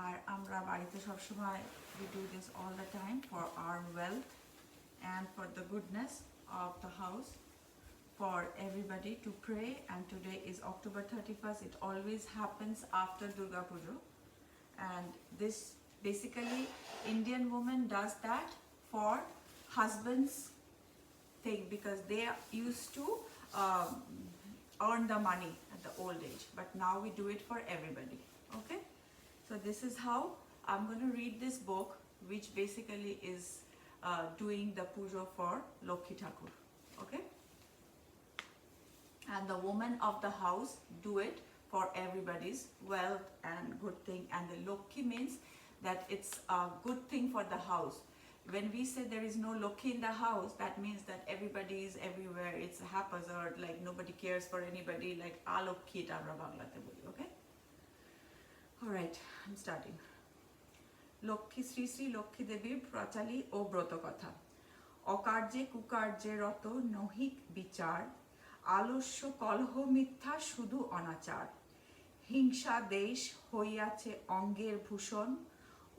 আর আমরা বাড়িতে সবসময় we do this all the time for our wealth and for the goodness of the house, for everybody to pray. And today is October 31st. It always happens after Durga Puja, and this basically Indian woman does that for husbands thing, because they used to um, earn the money at the old age, but now we do it for everybody. Okay, so this is how I'm going to read this book, which basically is doing the puja for Lokhi Thakur. Okay, and the women of the house do it for everybody's wealth and good thing. And the Lokhi means that it's a good thing for the house. When we say there is no Lokhi in the house, that means that everybody is everywhere, it's haphazard, like nobody cares for anybody, like alokhi eta amra banglate boli. Okay, all right, I'm starting. Lokhi Sri Sri Lokhi Devi Prachali o Broto Katha. অকার্যে কুকার্যে রত নহিক বিচার, আলস্য কলহ মিথ্যা শুধু অনাচার, হিংসা দেশ হইয়াছে অঙ্গের ভূষণ,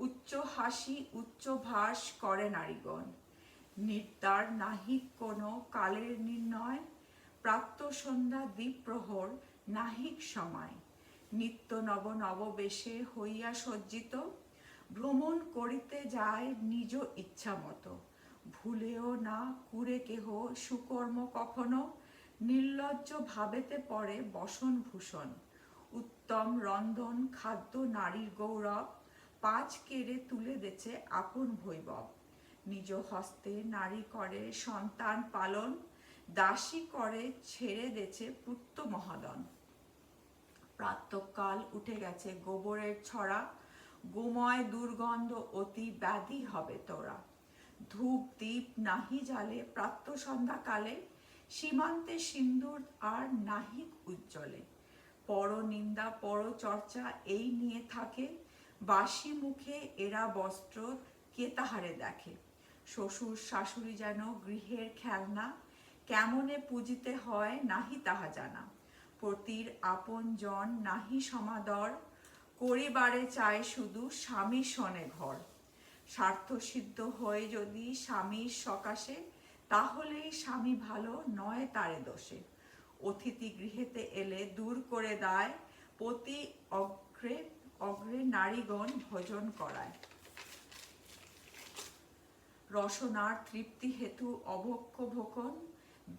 উচ্চ হাসি উচ্চ ভাস করে নারীগণ, নির্তার নাহিক কোনো কালের নির্ণয়, প্রাত্য সন্ধ্যা দ্বীপ্রহর নাহিক সময়, নিত্য নব নববেশে হইয়া সজ্জিত, ভ্রমণ করিতে যায় নিজ ইচ্ছা মতো, ভুলেও না কুরে কেহ সুকর্ম কখনো, নির্লজ্জ ভাবেতে পড়ে বসন ভূষণ, উত্তম রন্ধন খাদ্য নারীর গৌরব, পাঁচ কেড়ে তুলে দেছে আপন বৈভব, নিজ হস্তে নারী করে সন্তান পালন, দাসী করে ছেড়ে দেছে পুত্র মহাদন, প্রাতঃকাল উঠে গেছে গোবরের ছড়া, গোময় দুর্গন্ধ অতি ব্যাধি হবে তোরা, ধূপ দীপ নাহি জালে প্রাত্য সন্ধ্যাকালে, সীমান্তে সিন্দুর আর নাহিক উজ্জ্বলে, পর নিন্দা পর চর্চা এই নিয়ে থাকে, বাসি মুখে এরা বস্ত্র কে তাহারে দেখে, শ্বশুর শাশুড়ি যেন গৃহের খেলনা, কেমনে পূজিতে হয় নাহি তাহা জানা, পতির আপন জন নাহি সমাদর, করিবারে চায় শুধু স্বামী শোনে ঘর, স্বার্থ সিদ্ধ হয়ে যদি স্বামীর সকাশে, তাহলেই স্বামী ভালো নয় তারে দোষে, অতিথি গৃহেতে এলে দূর করে দেয়, পতি অগ্রে অগ্রে নারীগণ ভোজন করায়, রসনার তৃপ্তি হেতু অভক্ষ ভোখন,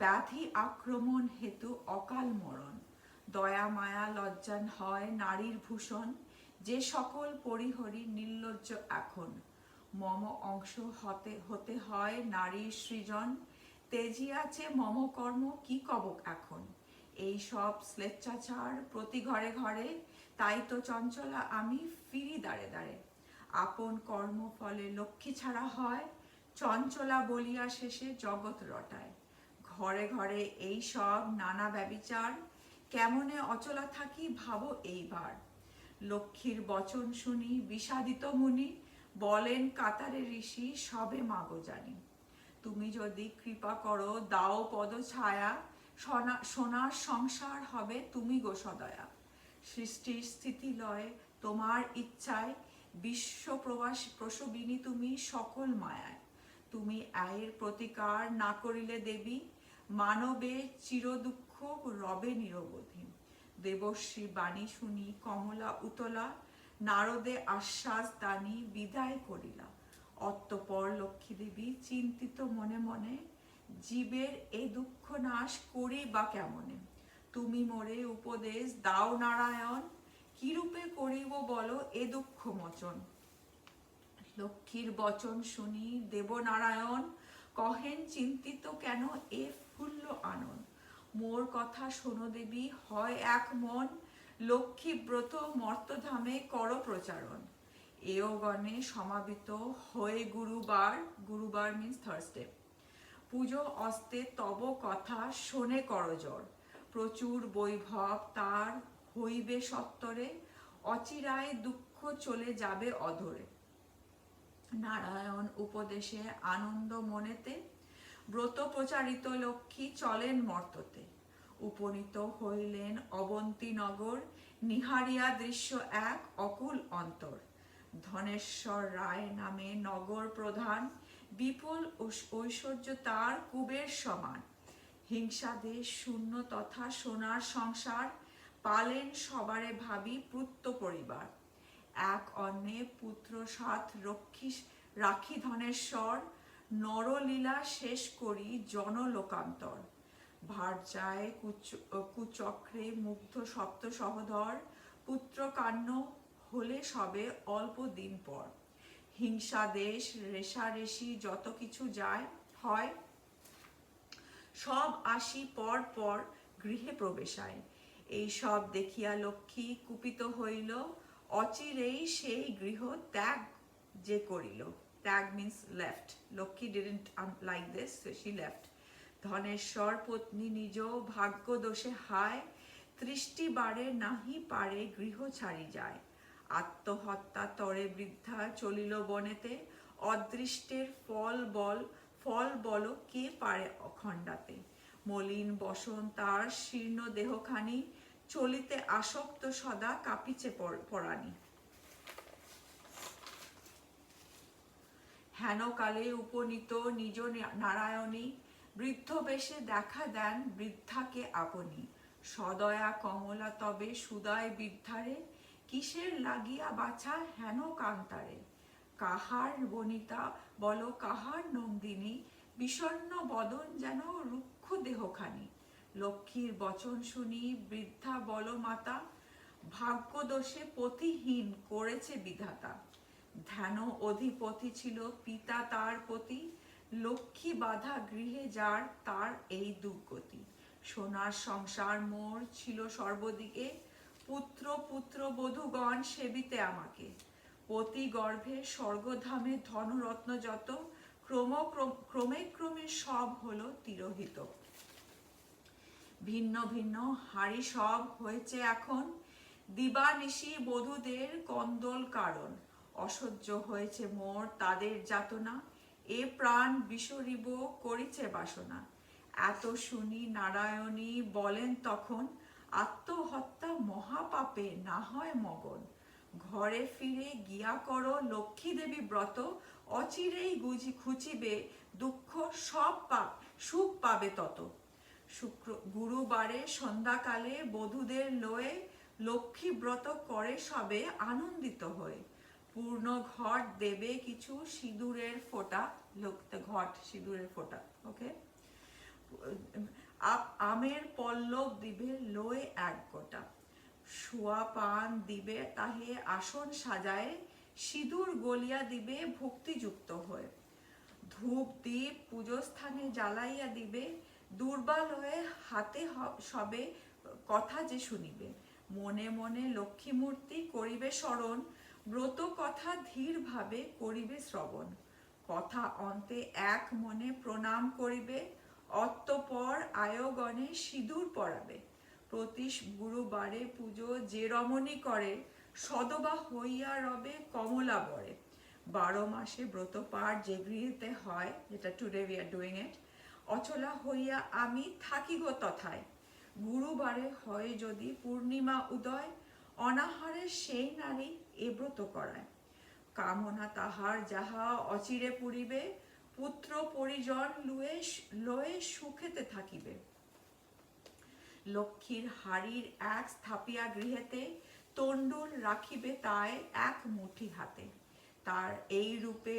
ব্যাধি আক্রমণ হেতু অকাল মরণ, দয়া মায়া লজ্জান হয় নারীর ভূষণ, যে সকল পরিহরি নির্লজ্জ এখন, মম অংশ হতে হতে হয় নারীর সৃজন, তেজিয়াছে মম কর্ম কি কবক এখন, এই সব স্লেচ্ছাচার প্রতি ঘরে ঘরে, তাই তো চঞ্চলা আমি ফিরি দাঁড়ে দাঁড়ে, আপন কর্ম ফলে লক্ষ্মী ছাড়া হয়, চঞ্চলা বলিয়া শেষে জগৎ রটায়, ঘরে ঘরে এই সব নানা ব্যবিচার, কেমনে অচলা থাকি ভাবো এইবার, লক্ষ্মীর বচন শুনি বিষাদিত মুনি, বলেন কাতারে ঋষি সবে মাগো জানি, তুমি যদি কৃপা করো দাও পদ ছায়া, সোনার সংসার হবে তুমি গো সদয়া, সৃষ্টির স্থিতি লয় তোমার ইচ্ছায়, বিশ্ব প্রসবিনী তুমি সকল মায়ায়, তুমি আয়ের প্রতিকার না করিলে দেবী, মানবে চির দুঃখ রবে নিরবধি, দেবশ্রী বাণী শুনি কমলা উতলা, নারদে আশ্বাস দানি বিদায় করিলা, অতঃপর লক্ষ্মী দেবী চিন্তিত মনে মনে, জীবের এ দুঃখ নাশ করি বা কেমনে, তুমি মোরে উপদেশ দাও নারায়ণ, কিরূপে করিব বলো এ দুঃখ মোচন, লক্ষ্মীর বচন শুনি দেবনারায়ণ, কহেন চিন্তিত কেন এ ফুল্ল আনন, মোর কথা শোনো দেবী হয় এক মন, লক্ষ্মী ব্রত মর্তধামে কর প্রচারণ, এও গণে সমাবিত হয়ে গুরুবার, গুরুবার মিন্স থার্সডে, পুজো অস্তে তব কথা শোনে করজোর, প্রচুর বৈভব তার হইবে সত্তরে, অচিরায় দুঃখ চলে যাবে অধরে, নারায়ণ উপদেশে আনন্দ মনেতে, ব্রত প্রচারিত লক্ষ্মী চলেন মর্ততে, উপনীত হইলেন অবন্তী নগর, নিহারিয়া দৃশ্য এক অকুল অন্তর, ধনেশ্বর রায় নামে নগর প্রধান, বিপুল ঐশ্বর্য তার কুবের সমান। হিংসাদেশ শূন্য তথা সোনার সংসার, পালেন সবারে ভাবি পুত্র পরিবার। এক অন্নে পুত্র সাত রক্ষী রাখি ধনেশ্বর, নরলীলা শেষ করি জনলোকান্তর। ভার্যায় কুচক্রে মুগ্ধ সপ্ত সহধর, পুত্রকান্য হলে সবে অল্প দিন পর। হিংসাদেশ রেশারেশি যত কিছু যায় হয়, সব আসি পর পর গৃহে প্রবেশায়। এই সব দেখিয়া লক্ষ্মী কুপিত হইল, অচিরেই সেই গৃহ ত্যাগ যে করিল। ত্যাগ means left. Lokhi didn't like this, so she left. Dhaneshwar পত্নী নিজ ভাগ্য দোষে হায়, তৃষ্টি বারে নাহি পারে গৃহ ছাড়ি যায়। আত্মহত্যা তরে বৃদ্ধা চলিল বনেতে, অদৃষ্টের ফল বল কে পারে অখণ্ডাতে। মলিন বসন তার শীর্ণ দেহখানি, চলিতে আসক্ত সদা কাঁপিছে পরাণী। হেনকালে উপনীত নিজ নারায়ণী, বৃদ্ধ বেশে দেখা দেন বৃদ্ধাকে আপনি। সদয়া কমলা তবে সুদয় বৃদ্ধারে, কিসের লাগিয়া বাছা হেন কান্তারে। কাহার বনিতা বল কাহার নন্দিনী, বিষণ্ণ বদন যেন রুক্ষ দেহখানি। লক্ষ্মীর বচন শুনি বৃদ্ধা বল মাতা, ভাগ্য দোষে পতিহীন করেছে বিধাতা। ধ্যান অধিপতি ছিল পিতা তার প্রতি, লক্ষ্মী বাধা গৃহে যার তার এই দুর্গতি। সোনার সংসার মোর ছিল সর্বদিকে, পুত্র বধূগণ সেবিতে আমাকে। পতি গর্ভে স্বর্গধামে ধনরত্ন যত, ক্রমে সব হলো তিরোহিত। ভিন্ন ভিন্ন হাড়ি সব হয়েছে এখন, দিবানিশি বধূদের কন্দল কারণ। অসহ্য হয়েছে মোর তাদের যাতনা, এ প্রাণ বিসরিব করিছে বাসনা। এত শুনি নারায়ণী বলেন তখন, আত্মহত্যা মহাপাপে না হয় মগন। ঘরে ফিরে গিয়া করো লক্ষ্মী দেবী ব্রত, অচিরেই ঘুচিবে দুঃখ সব সুখ পাবে তত। গুরুবারে সন্ধ্যাকালে বধূদের লয়ে, লক্ষ্মী ব্রত করে সবে আনন্দিত হয়ে। পূর্ণ ঘট দেবে কিছু সিঁদুরের ফোঁটা, ঘট সিঁদুরের ফোঁটা, ওকে। আমের পল্লব দিবে লয়ে এক গোটা, শোয়া পান দিবে তাহে আসন সাজায়, সিঁদুর গলিয়া দিবে ভক্তিযুক্ত হয়ে। ধূপ দীপ পুজো স্থানে জ্বালাইয়া দিবে, দুর্বল হয়ে হাতে সবে কথা যে শুনিবে। মনে মনে লক্ষ্মী মূর্তি করিবে স্মরণ, ব্রত কথা ধীর ভাবে করিবে শ্রবণ। কথা অন্তে এক মনে প্রণাম করিবে, অতঃপর আয়োগণে সিঁদুর পরাবে। প্রতি গুরুবারে পুজো যে রমণী করে, সদবা হইয়া রবে কমলা বরে। 12 মাসে ব্রত পাঠ যে গৃহেতে হয়, যেটা today we are doing it, Achala হইয়া আমি থাকি গো তথায়। গুরুবারে হয় যদি পূর্ণিমা উদয়, অনাহারে সেই নারী এ ব্রত করায়। কামনা তাহার যাহা অচিরে পুরিবে, পুত্র পরিজন লয়ে সুখেতে থাকিবে। লক্ষ্মীর হাড়ির এক স্থাপিয়া গৃহেতে, তণ্ডুল রাখিবে তাই এক মুঠি হাতে। তার এই রূপে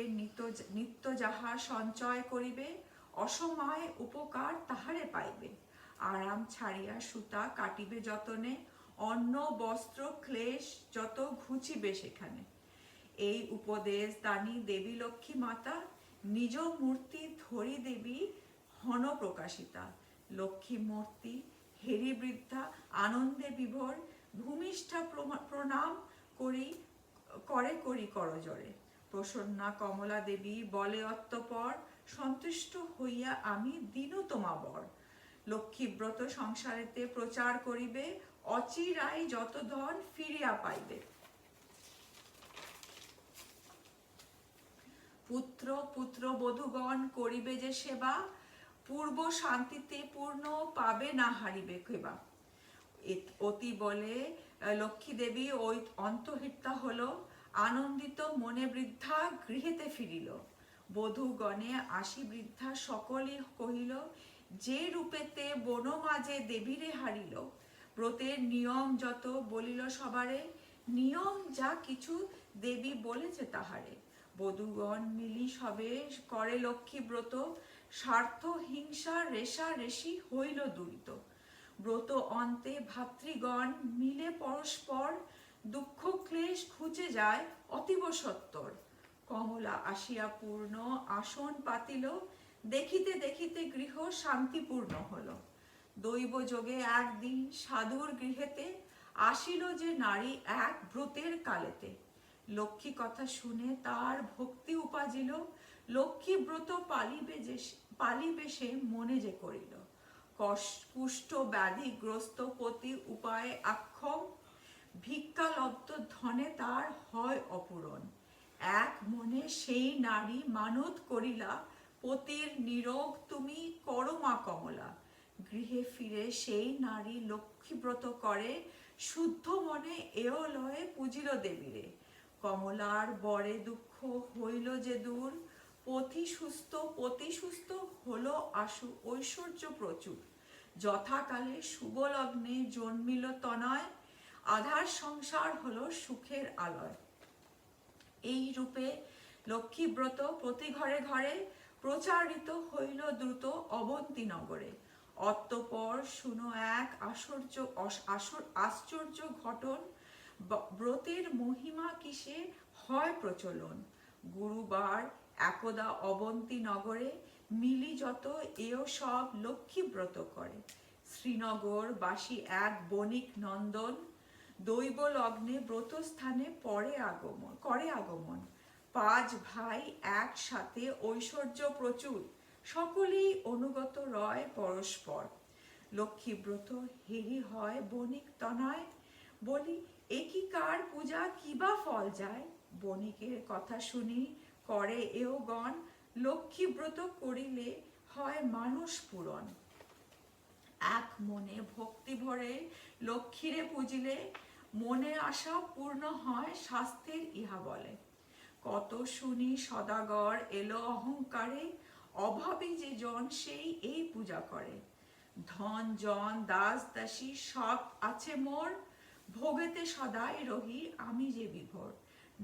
নিত্য যাহা সঞ্চয় করিবে, অসময়ে উপকার তাহারে পাইবে। আরাম ছাড়িয়া সুতা কাটিবে যতনে, অন্ন বস্ত্র ক্লেশ যত ঘুচিবে সেখানে। এই উপদেশ দানি দেবী লক্ষ্মী মাতা, নিজ মূর্তি ধরি দেবী হন প্রকাশিতা। লক্ষ্মী মূর্তি হেরি বৃদ্ধা আনন্দে বিভোর, ভূমিষ্ঠা প্রণাম করি করজোড়ে। প্রসন্না কমলা দেবী বলে অতঃপর, সন্তুষ্ট হইয়া আমি দিনু তোমা বর। লক্ষ্মীব্রত সংসারেতে প্রচার করিবে, অচিরাই যত ধন ফিরিয়া পাইবে। পুত্র বধূগণ করিবে যে সেবা, পূর্ব শান্তিতে পূর্ণ পাবে না হারিবে কেবা। অতি বলে লক্ষ্মী দেবী ওই অন্তহিতা হলো, আনন্দিত মনে বৃদ্ধা গৃহেতে ফিরিল। বধূগণে আসি বৃদ্ধা সকলে কহিল, যে রূপেতে বন মাঝে দেবীরে হারিল। ব্রতের নিয়ম যত বলিল সবারে, নিয়ম যা কিছু দেবী বলেছে তাহারে। বধূগণ মিলি সবে করে লক্ষ্মী ব্রত, স্বার্থ হিংসা রেশা রেশি হইল দূরিত। ব্রত অন্তে ভাতৃগণ মিলে পরস্পর, দুঃখ ক্লেশ ঘুচে যায় অতীব সত্বর। কমলা আসিয়া পূর্ণ আসন পাতিল, দেখিতে দেখিতে গৃহ শান্তিপূর্ণ হল। দৈব যোগে একদিন সাধুর গৃহেতে আসিল যে নারী এক ব্রতের কালেতে। লক্ষ্মী কথা শুনে তার ভক্তি উপাজিল, লক্ষ্মী ব্রত পালিবে সে মনে যে করিল। কুষ্ঠ ব্যাধিগ্রস্ত পতি উপায়ে আক্ষম, ভিক্ষালব্ধ ধনে তার হয় অপূরণ। এক মনে সেই নারী মানত করিলা, পতির নিরোগ তুমি করো মা কমলা। গৃহে ফিরে সেই নারী লক্ষ্মীব্রত করে, শুদ্ধ মনে এও লয়ে পুজিল দেবীরে। কমলার বরে দুঃখ হইল যে দূর, পতি সুস্থ হলো আশু ঐশ্বর্য প্রচুর। যথাকালে শুভ লগ্নে জন্মিল তনয়, আধার সংসার হলো সুখের আলয়। এই রূপে লক্ষ্মীব্রত প্রতি ঘরে ঘরে প্রচারিত হইল দ্রুত অবন্তী নগরে। অতঃপর শুনো এক আশ্চর্য ঘটন, ব্রতের মহিমা কিসে হয় প্রচলন। গুরুবার একদা অবন্তী নগরে মিলি যত এও সব লক্ষ্মীব্রত করে। শ্রীনগর বাসী এক বণিক নন্দন, দৈব লগ্নে ব্রত স্থানে করে আগমন। পাঁচ ভাই একসাথে ঐশ্বর্য প্রচুর, সকলেই অনুগত রয় পরস্পর। লক্ষ্মীব্রত হেরি হয় বণিক তনয়, বলি একই কার পূজা কিবা ফল যায়। বণিকের কথা শুনি করে এও গণ, লক্ষ্মীব্রত করিলে হয় মানস পূরণ। এক মনে ভক্তি ভরে লক্ষ্মীরে পুজিলে, মনে আশা পূর্ণ হয় শাস্ত্রের ইহা বলে। কত শুনি সদাগর এলো অহংকারে, অভাবী যে জন সেই এই পূজা করে। ধন জন দাস দাসী সব আছে মোর, ভোগেতে সদাই রহি আমি যে বিভোর।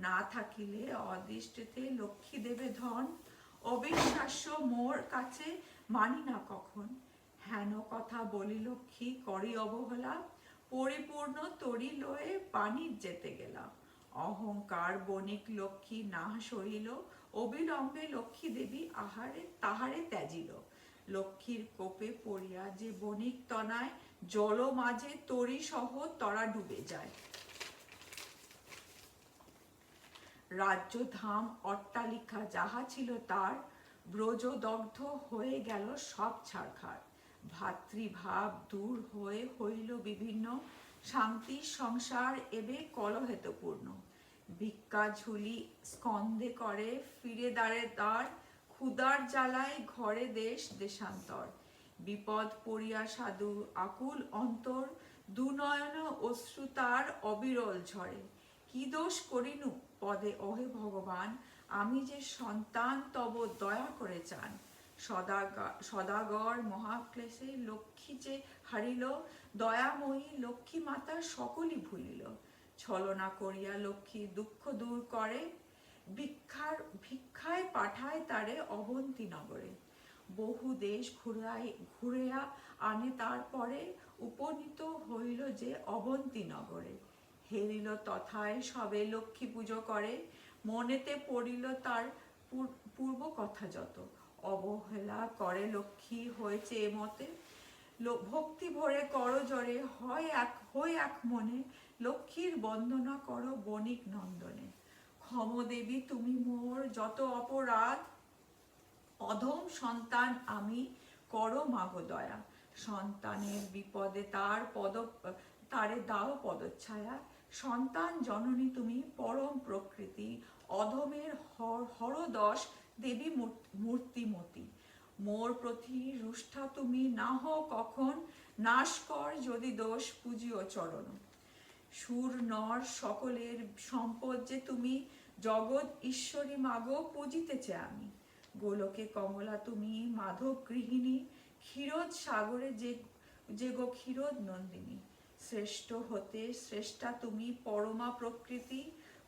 না থাকিলে অদৃষ্টেতে লক্ষ্মী দেবে ধন, অবিশ্বাস্য মোর কাছে মানি না কখন। হেন কথা বলি লক্ষ্মী করি অবহেলা, পরিপূর্ণ তরি লয়ে পানির যেতে গেলা। অহংকার বণিক লক্ষ্মী না সহিল, অবিলম্বে লক্ষ্মী দেবী তাহারে ত্যাজিল। লক্ষ্মীর কোপে পড়িয়া যে বণিক তনায়, জল মাঝে তরি সহ তরা ডুবে যায়। রাজ্য ধাম অট্টালিকা যাহা ছিল তার, ব্রজদগ্ধ হয়ে গেল সব ছারখার। ভাতৃভাব দূর হয়ে হইল বিভিন্ন, শান্তির সংসার এবে কলহেতুপূর্ণ। ভিক্ষা ঝুলি স্কন্ধে করে ফিরে দ্বারে দ্বার, ক্ষুধার জ্বালায় ঘরে দেশ দেশান্তর। বিপদ পড়িয়া সাধু আকুল অন্তর, দুনয়ন অশ্রু তার অবিরল ঝরে। কি দোষ করিনু পদে ওহে ভগবান, আমি যে সন্তান তব দয়া করে চান। সদাগর মহাক্লেশে লক্ষ্মী যে হারিল, দয়াময়ী লক্ষ্মী মাতা সকলই ভুলিল। ছলনা করিয়া লক্ষ্মী দুঃখ দূর করে, ভিক্ষায় পাঠায় তারে অবন্তী নগরে। বহু দেশ ঘুরিয়া আনে তারপরে, উপনীত হইল যে অবন্তী নগরে। হেরিল তথায় সবে লক্ষ্মী পুজো করে, মনেতে পড়িল তার পূর্ব কথা যত। অবহেলা করে লক্ষ্মী হয়েছে এমতে, ভক্তি ভরে করো জরে হয় এক মনে, লক্ষ্মীর বন্দনা করো বণিক নন্দনে। ক্ষমদেবী তুমি মোর যত অপরাধ, অধম সন্তান আমি করো মাগো দয়া। সন্তানের বিপদে তারে দাও পদচ্ছায়া, সন্তান জননী তুমি পরম প্রকৃতি। অধমের হরদশ দেবী মূর্তিমতী, মোর প্রতি রুষ্ঠা তুমি না হও কখন, নাশ কর যদি দোষ পুজিও চরণ। সুর নর সকলের সম্পদ যে তুমি, জগৎ ঈশ্বরী মাগো পূজিতেছে আমি। গোলকে কমলা তুমি মাধব গৃহিণী, ক্ষীরোদ সাগরে যে গো ক্ষীরোদ নন্দিনী। শ্রেষ্ঠ হতে শ্রেষ্ঠা তুমি পরমা প্রকৃতি,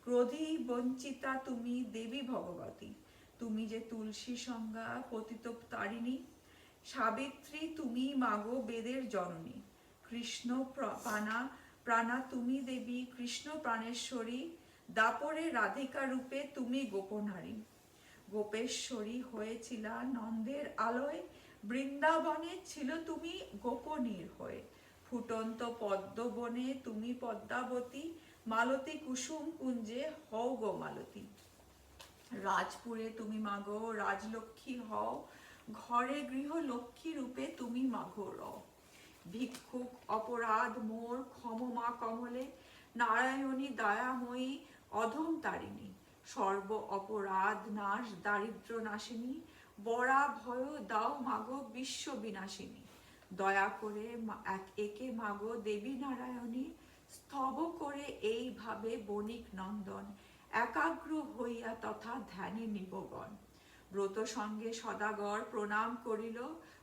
ক্রোধী বঞ্চিতা তুমি দেবী ভগবতী। তুমি যে তুলসী সংজ্ঞা পতিত তারিণী, সাবিত্রী তুমি মাগো বেদের জননী। কৃষ্ণ প্রাণা তুমি দেবী, কৃষ্ণ প্রাণেশ্বরী, দাপরে রাধিকা রূপে তুমি গোপনারী। গোপেশ্বরী হয়েছিলা নন্দের আলোয়, বৃন্দাবনে ছিল তুমি গোপনীর হয়ে। ফুটন্ত পদ্মবনে তুমি পদ্মাবতী, মালতী কুসুম কুঞ্জে হও গো মালতী। রাজপুরে তুমি মাগো রাজলক্ষ্মী হও, ঘরে গৃহ লক্ষ্মী রূপে তুমি মাগো রও। ভিক্ষুক অপরাধ মোর ক্ষমমা কমলে, নারায়ণী দয়াময়ী অধম তারিণী। সর্ব অপরাধ নাশ দারিদ্র নাশিনী, বরা ভয় দাও মাগো বিশ্ব বিনাশিনী। দয়া করে একে মাগো দেবী নারায়ণী, স্তব করে এইভাবে বণিক নন্দন, একাগ্র হইয়া তথা ধ্যানে নিবগণ। ব্রত সঙ্গে সদাগর প্রণাম করিল,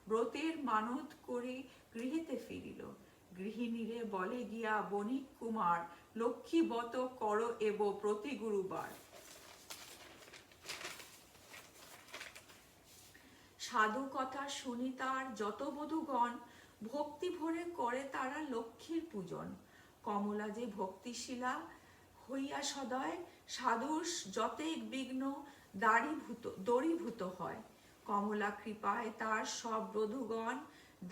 ব্রতের মানত করে গৃহেতে ফিরিল। গৃহিণীরে বলে গিয়া বণিক কুমার, লক্ষ্মী বত কর এব প্রতি গুরুবার। সাধু কথা শুনি তার যত বধূগণ, ভক্তি ভরে করে তারা লক্ষ্মীর পূজন। কমলা যে ভক্তিশীলা হইয়া সদয়, সাধুর যতেক বিঘ্ন দরীভূত হয়। কমলা কৃপায় তার সব বধূগণ,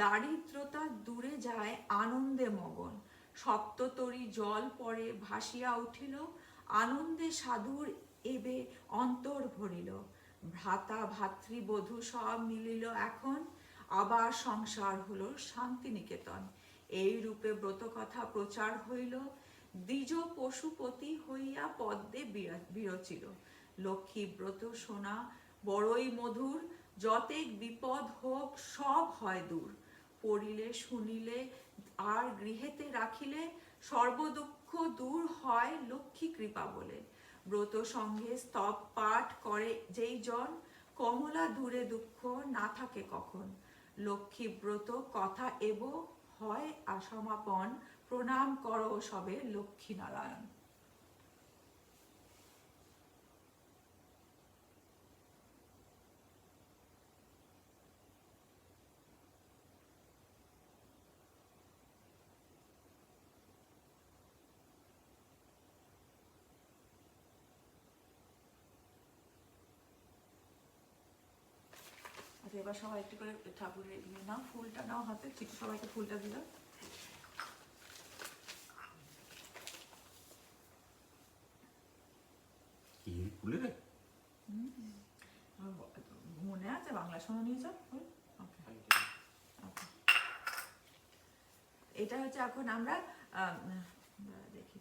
দারিদ্রতা দূরে যায় আনন্দে মগন। সপ্ততরী জল পরে ভাসিয়া উঠিল, আনন্দে সাধুর এবে অন্তর ভরিল। ভ্রাতা ভাতৃবধূ সব মিলিল এখন, আবার সংসার হলো শান্তিনিকেতন। এই রূপে ব্রত কথা প্রচার হইল, দ্বিজ পশুপতি হইয়া পদ্মে বিরচিল। লক্ষ্মী ব্রত শোনা বড়ই মধুর, যতেক বিপদ হোক সব হয় দূর। পড়িলে শুনিলে আর গৃহেতে রাখিলে, সর্বদুঃখ দূর হয় লক্ষ্মী কৃপা বলে। ব্রত সঙ্গে স্তব পাঠ করে যেই জন, কমলা দূরে দুঃখ না থাকে কখন। লক্ষ্মী ব্রত কথা এব হয় সমাপন, প্রণাম করো সবে লক্ষ্মী নারায়ণ। আচ্ছা, এবার সবাই একটু করে ঠাকুরের নাও, ফুলটা নাও হাতে, ঠিক সবাইকে ফুলটা দিলাম। মনে আছে বাংলা শোনা নিয়েছ? এটা হচ্ছে এখন আমরা দেখি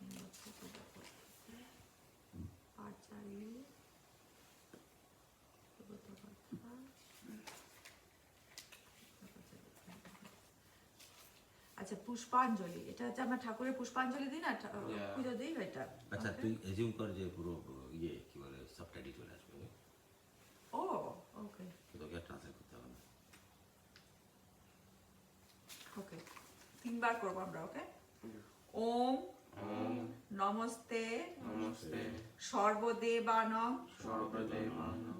আচ্ছা, পুষ্পাঞ্জলি। এটা হচ্ছে আমরা ঠাকুরের পুষ্পাঞ্জলি দিই না, পুজো দিই এটা। আচ্ছা, তুই এজিউম কর যে পুরো ইয়ে কি বলে সাবটাইটেল চলে আসবে। ও ওকে, তোকে ট্রান্সলেট করতে হবে না। ওকে, তিনবার করবো আমরা। ওকে, ওম নমস্তে সর্বদেবানাং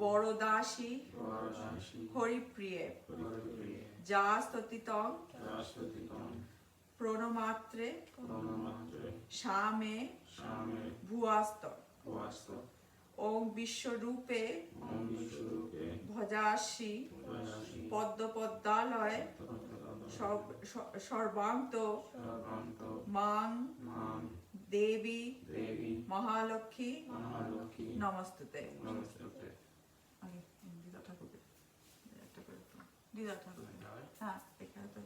বরদাসী হরিপ্রিয়ে যা স্তুতিতং প্রণমাত্রে শামে ভুয়াস্ত। ওম বিশ্বরূপে ভজাসি পদ্মপদ্মালয় সর্বান্ত মাং দেবী মহালক্ষ্মী নমস্তুতে। দিদা ঠাকুরকে একটা করে, দিদা ঠাকুর, হ্যাঁ এখানে তো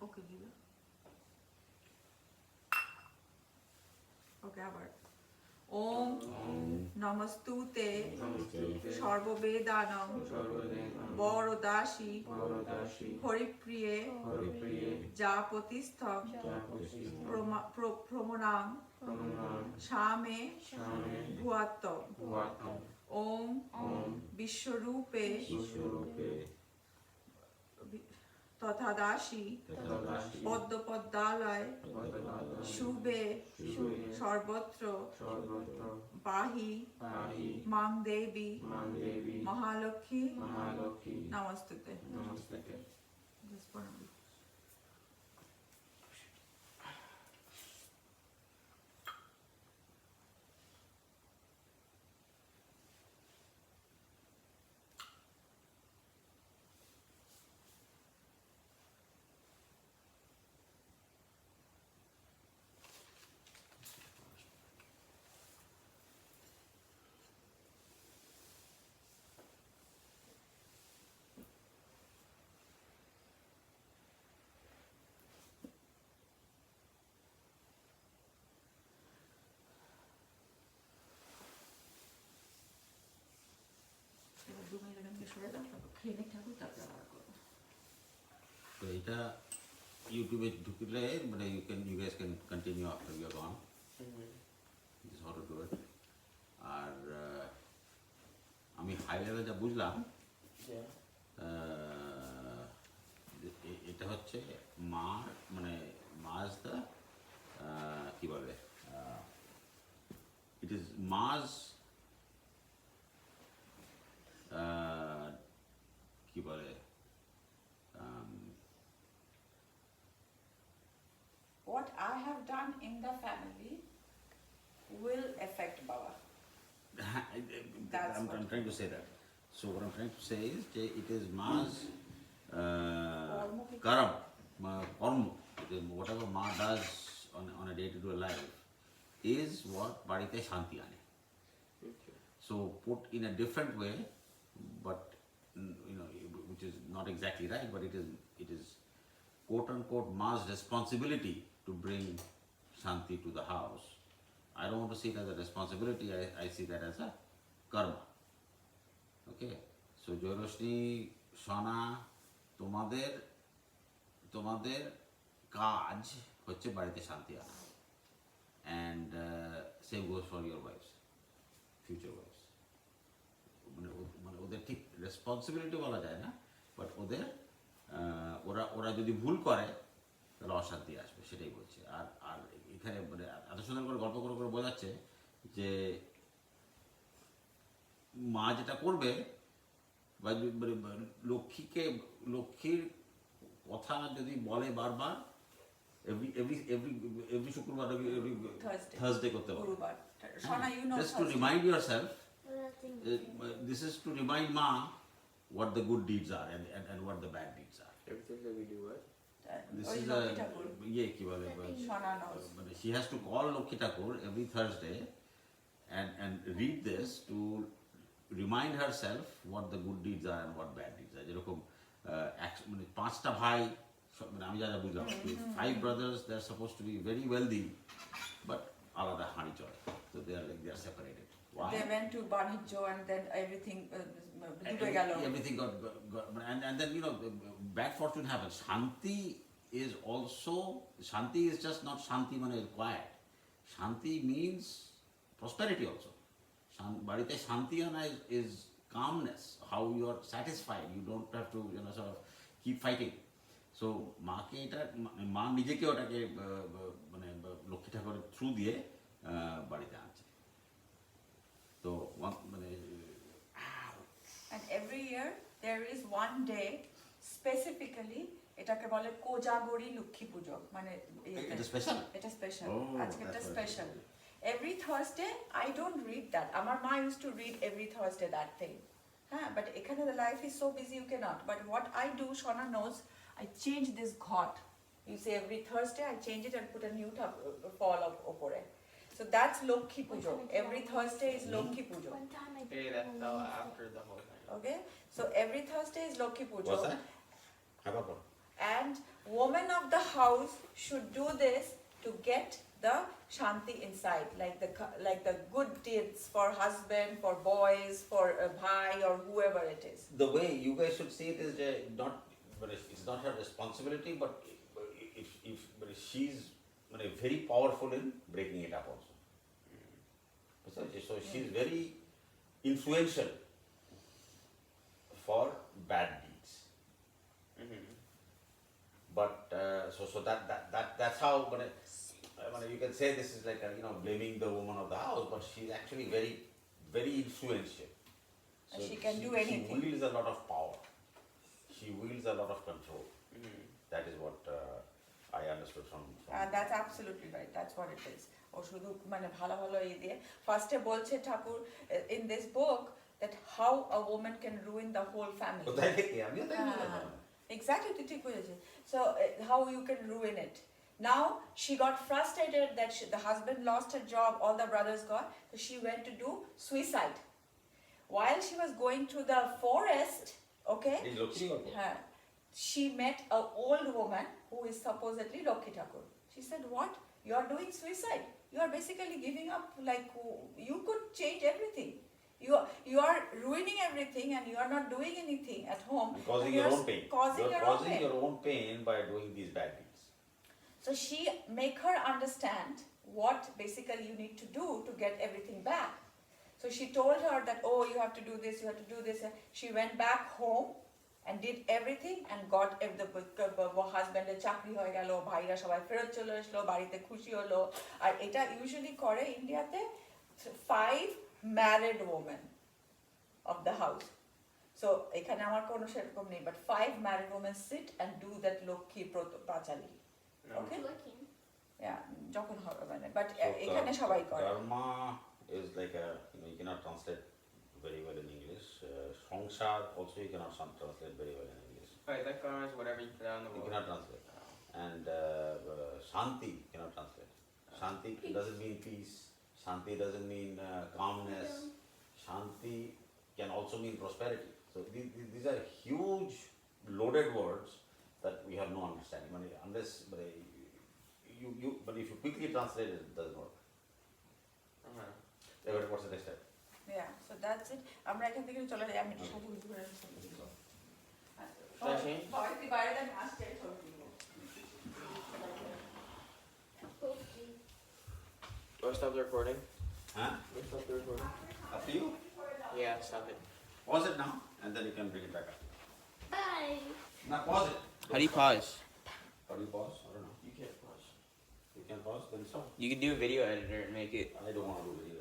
ওকে দিদা। ওকে, আবার ওম নমস্তুতে সর্ববেদানং বরদাসী হরিপ্রিয়ে যাপতিস্থং প্রমণাং সামে ভুয়াত্তম ওম বিশ্বরূপে তথাদাসী পদ্মপদ্মালয় শুভে সর্বত্র পাহি মাং দেবী মহালক্ষ্মী নমস্তুতে। Just for a minute. তো এটা ইউটিউবে ঢুকলে মানে you guys can continue after you are gone. This is how to do it. আর আমি হাই লেভেল যা বুঝলাম এটা হচ্ছে মা মানে মাস দা কি বলে ইট ইজ মাস কি বলে What I have done in the family will affect Baba. That's I'm trying to say that. So what I'm trying to say is that it is Ma's karam, karma. Whatever Ma does on a day-to-day life is what barite shanti ane. So put in a different way, but you know, which is not exactly right, but it is quote unquote Ma's responsibility to bring shanti to the house. I don't want to see it as a responsibility, I see that as a karma. Okay? So Joyroshni, Shona, তোমাদের কাজ হচ্ছে বাড়িতে শান্তি আনা, and same goes for your wives, future wives. মানে ওদের ঠিক responsibility বলা যায় না, বাট ওদের ওরা যদি ভুল করে তাহলে অশান্তি আসবে, সেটাই বলছে। আর আর এখানে মানে এত সুন্দর করে গল্প করে করে বোঝাচ্ছে যে মা যেটা করবে বা লক্ষ্মীর কথা যদি বলে বারবার এভরি শুক্রবার থার্সডে করতে পারবে, just to remind yourself, this is to remind Ma what the good deeds are and what the bad deeds are. Everything that we do, what? This is a কি বলে মানে she has to call Lokhi Thakur every Thursday and read this to remind herself what the good deeds are and what bad deeds are. যেরকম মানে 5টা ভাই, মানে আমি যা বুঝলাম 5 brothers, they are supposed to be very wealthy, but আলাদা হাঁড়ি চড়ে, so they are separated. Why? They went to Banijjo and then everything everything got and then you know bad fortune happens. Shanti is just not Shanti mane quiet. Shanti means prosperity also. Barite Shanti ana is calmness, how you are satisfied, you don't have to sort of keep fighting. So মাকে এটা মা নিজেকে ওটাকে মানে লক্ষ্মী ঠাকুরের through দিয়ে বাড়িতে আনছে। তো মানে and every year there is one day specifically এটাকে বলে কোজাগরি লক্ষ্মী পুজো, মানে এটা স্পেশাল, এটা স্পেশাল, Oh, আজকে এটা that's what special. it Every Thursday I don't read that. আমার মা used to read every Thursday that thing. But এখানে the life is so busy you cannot. But what I do, Shona knows, I change this ghot. You say every Thursday I change it and put a new fall of opore. So that's Lokhi Pujo. Every Thursday is Lokhi Pujo. One time I Hey, did that one fell of these after the whole thing. Okay? So every Thursday is Lokhi Pujo. what's that? And woman of the house should do this to get the shanti inside, like the good deeds for husband, for boys, for bhai or whoever it is. The way you guys should see it is not, but it's not her responsibility, but but she's very powerful in breaking it up also. So she's very influential for bad deeds. But so that's how you can say this is like blaming the woman of the house, but she's actually very very influential. And she can do anything. She wields a lot of power. She wields a lot of control. That is what I understood from That's absolutely right. That's what it is. ও শুধু মানে ভালো ভালো এই দিয়ে ফার্স্টে বলছে ঠাকুর in this book that how a woman can ruin the whole family. কোথায় থেকে আমিও তাই বললাম। Exactly, তুই ঠিক বলেছিস. So how you can ruin it. Now she got frustrated that the husband lost her job, all the brothers got, so she went to do suicide. While she was going through the forest, okay, এই লক্ষ্মী গল্প। she met an old woman who is supposedly Lokhi Thakur. She said, what? You are doing suicide. You are basically giving up, like you could change everything. You are ruining everything and you are not doing anything at home. You're causing your own pain. You're causing your own pain by doing these bad deeds. So she make her understand what basically you need to do to get everything back. So she told her that, oh, you have to do this, you have to do this. She went back home and did everything and got the husband চাকরি হয়ে গেল, ভাইরা সবাই ফেরত চলে আসলো, বাড়িতে খুশি হলো। আর এটা ইউজুয়ালি করে ইন্ডিয়াতে 5 married women of the house. So এখানে আমার কোনো সেরকম নেই, but 5 married women sit and do that Lakshmi Panchali. Okay? Yeah, যখন হবে মানে, but এখানে সবাই করে। Dharma is like a, you cannot translate very well in English. Sangsar also you cannot translate very well in English. Right, that karma is whatever you put out in the You world. cannot translate. And Shanti cannot translate. Shanti doesn't mean peace. Shanti doesn't mean calmness. Shanti can also mean prosperity. So these are huge loaded words that we have no understanding. Unless, but if you quickly translate it, it doesn't work. What's the next step? Yeah, so that's it. আমরা এখান থেকে চলে যাই, আমি সাথে ঘুরে Shashi? সবাই তুই বাইরে যান, আসছে ছবি দিব। Do I stop the recording? Huh? Do I stop the recording? Up to you. Yeah, stop it. Pause it now, and then you can bring it back up. Bye. Now pause it. How do you pause? How do you pause? I don't know. You can't pause. You can pause, then stop. You can do a video editor and make it. I don't want to do video.